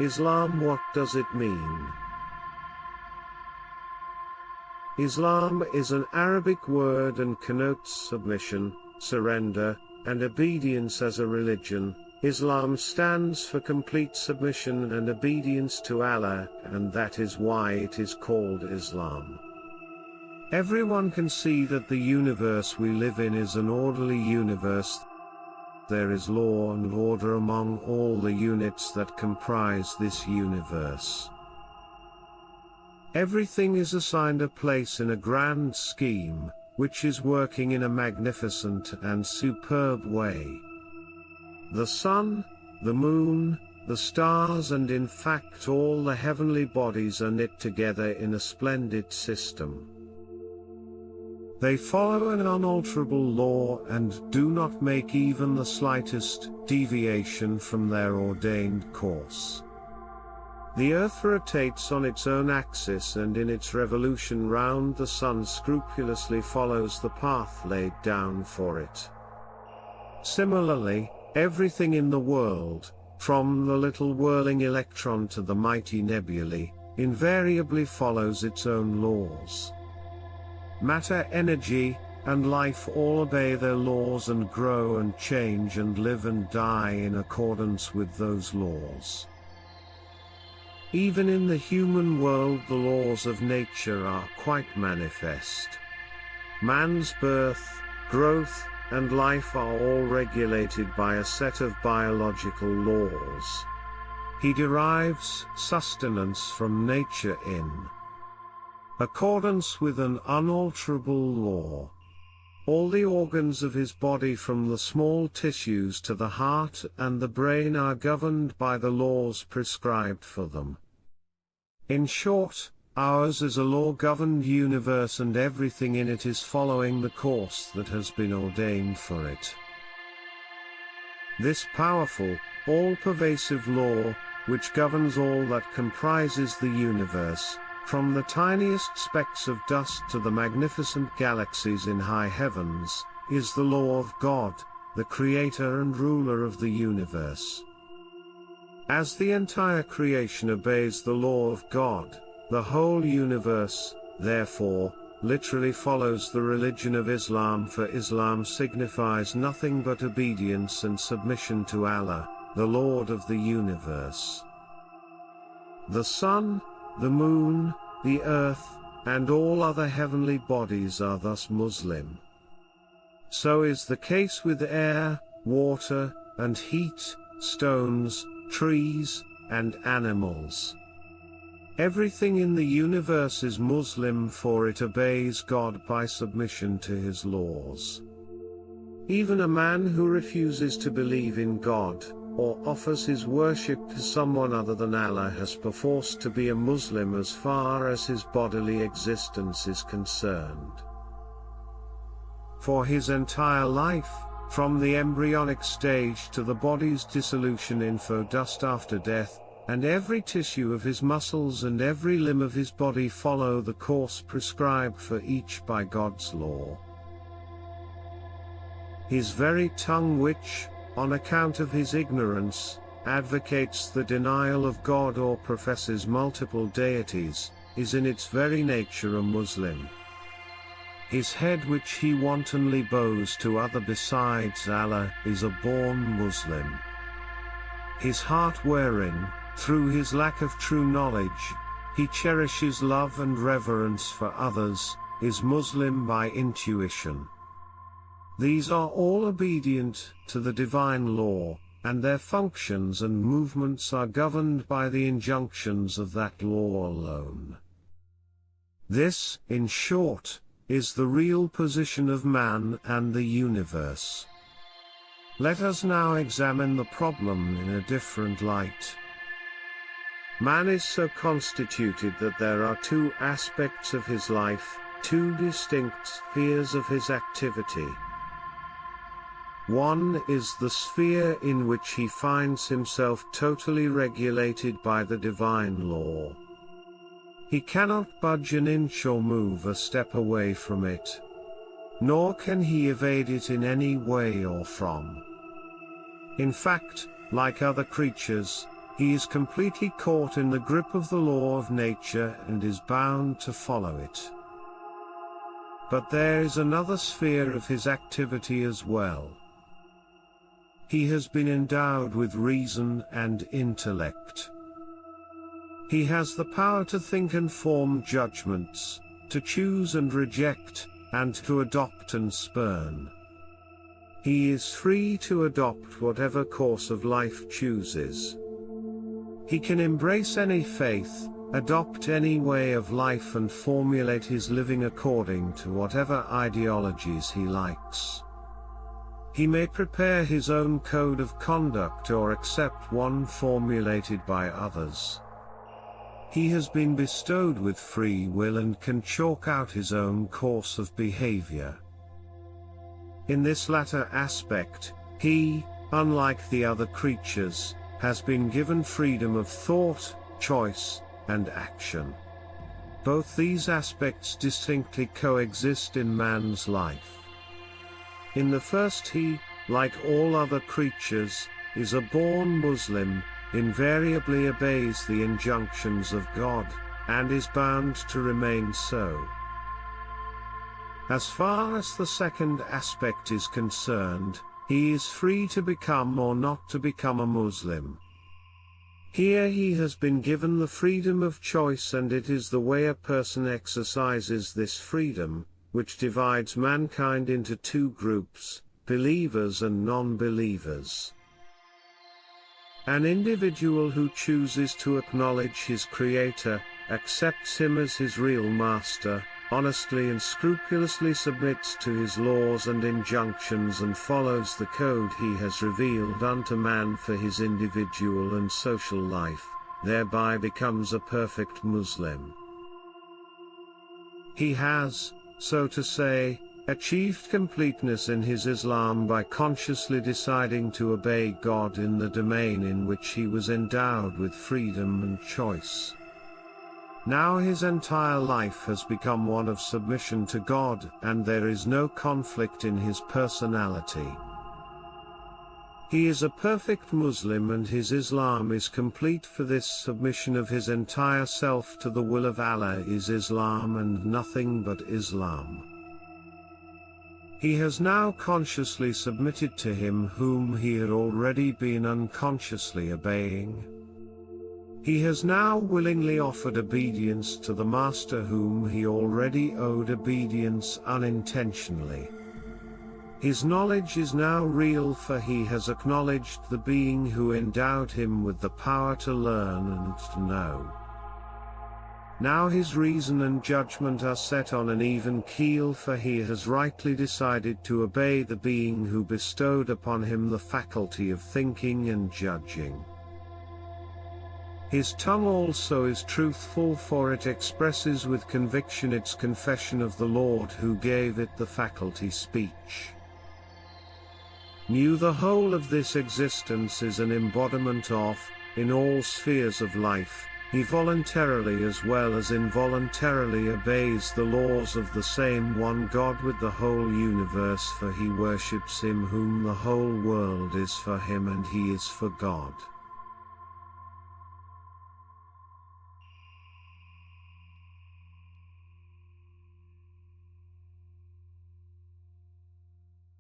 Islam. What does it mean? Islam is an Arabic word and connotes submission, surrender, and obedience as a religion. Islam stands for complete submission and obedience to Allah, and that is why it is called Islam. Everyone can see that the universe we live in is an orderly universe. There is law and order among all the units that comprise this universe. Everything is assigned a place in a grand scheme, which is working in a magnificent and superb way. The sun, the moon, the stars, and in fact all the heavenly bodies are knit together in a splendid system. They follow an unalterable law and do not make even the slightest deviation from their ordained course. The earth rotates on its own axis, and in its revolution round the sun scrupulously follows the path laid down for it. Similarly, everything in the world, from the little whirling electron to the mighty nebulae, invariably follows its own laws. Matter, energy, and life all obey their laws and grow and change and live and die in accordance with those laws. Even in the human world the laws of nature are quite manifest. Man's birth, growth, and life are all regulated by a set of biological laws. He derives sustenance from nature in accordance with an unalterable law. All the organs of his body from the small tissues to the heart and the brain are governed by the laws prescribed for them. In short, ours is a law-governed universe, and everything in it is following the course that has been ordained for it. This powerful, all-pervasive law, which governs all that comprises the universe, from the tiniest specks of dust to the magnificent galaxies in high heavens, is the law of God, the creator and ruler of the universe. As the entire creation obeys the law of God, the whole universe, therefore, literally follows the religion of Islam, for Islam signifies nothing but obedience and submission to Allah, the Lord of the universe. The sun, the moon, the earth, and all other heavenly bodies are thus Muslim. So is the case with air, water, and heat, stones, trees, and animals. Everything in the universe is Muslim, for it obeys God by submission to his laws. Even a man who refuses to believe in God, or offers his worship to someone other than Allah, has perforce to be a Muslim as far as his bodily existence is concerned. For his entire life, from the embryonic stage to the body's dissolution info dust after death, and every tissue of his muscles and every limb of his body follow the course prescribed for each by God's law. His very tongue, which, on account of his ignorance, advocates the denial of God or professes multiple deities, is in its very nature a Muslim. His head, which he wantonly bows to other besides Allah, is a born Muslim. His heart, wherein, through his lack of true knowledge, he cherishes love and reverence for others, is Muslim by intuition. These are all obedient to the divine law, and their functions and movements are governed by the injunctions of that law alone. This, in short, is the real position of man and the universe. Let us now examine the problem in a different light. Man is so constituted that there are two aspects of his life, two distinct spheres of his activity. One is the sphere in which he finds himself totally regulated by the divine law. He cannot budge an inch or move a step away from it. Nor can he evade it in any way or from. In fact, like other creatures, He is completely caught in the grip of the law of nature and is bound to follow it. But there is another sphere of his activity as well. He has been endowed with reason and intellect. He has the power to think and form judgments, to choose and reject, and to adopt and spurn. He is free to adopt whatever course of life chooses. He can embrace any faith, adopt any way of life and formulate his living according to whatever ideologies he likes. He may prepare his own code of conduct or accept one formulated by others. He has been bestowed with free will and can chalk out his own course of behavior. In this latter aspect, he, unlike the other creatures, has been given freedom of thought, choice, and action. Both these aspects distinctly coexist in man's life. In the first, he, like all other creatures, is a born Muslim, invariably obeys the injunctions of God, and is bound to remain so. As far as the second aspect is concerned, he is free to become or not to become a Muslim. Here he has been given the freedom of choice, and it is the way a person exercises this freedom, which divides mankind into two groups, believers and non-believers. An individual who chooses to acknowledge his Creator, accepts him as his real master, honestly and scrupulously submits to his laws and injunctions and follows the code he has revealed unto man for his individual and social life, thereby becomes a perfect Muslim. He has, so to say, achieved completeness in his Islam by consciously deciding to obey God in the domain in which he was endowed with freedom and choice. Now his entire life has become one of submission to God, and there is no conflict in his personality. He is a perfect Muslim, and his Islam is complete, for this submission of his entire self to the will of Allah is Islam and nothing but Islam. He has now consciously submitted to him whom he had already been unconsciously obeying. He has now willingly offered obedience to the Master whom he already owed obedience unintentionally. His knowledge is now real, for he has acknowledged the being who endowed him with the power to learn and to know. Now his reason and judgment are set on an even keel, for he has rightly decided to obey the being who bestowed upon him the faculty of thinking and judging. His tongue also is truthful, for it expresses with conviction its confession of the Lord who gave it the faculty speech. Knew the whole of this existence is an embodiment of, in all spheres of life, he voluntarily as well as involuntarily obeys the laws of the same one God with the whole universe, for he worships him whom the whole world is for him and he is for God.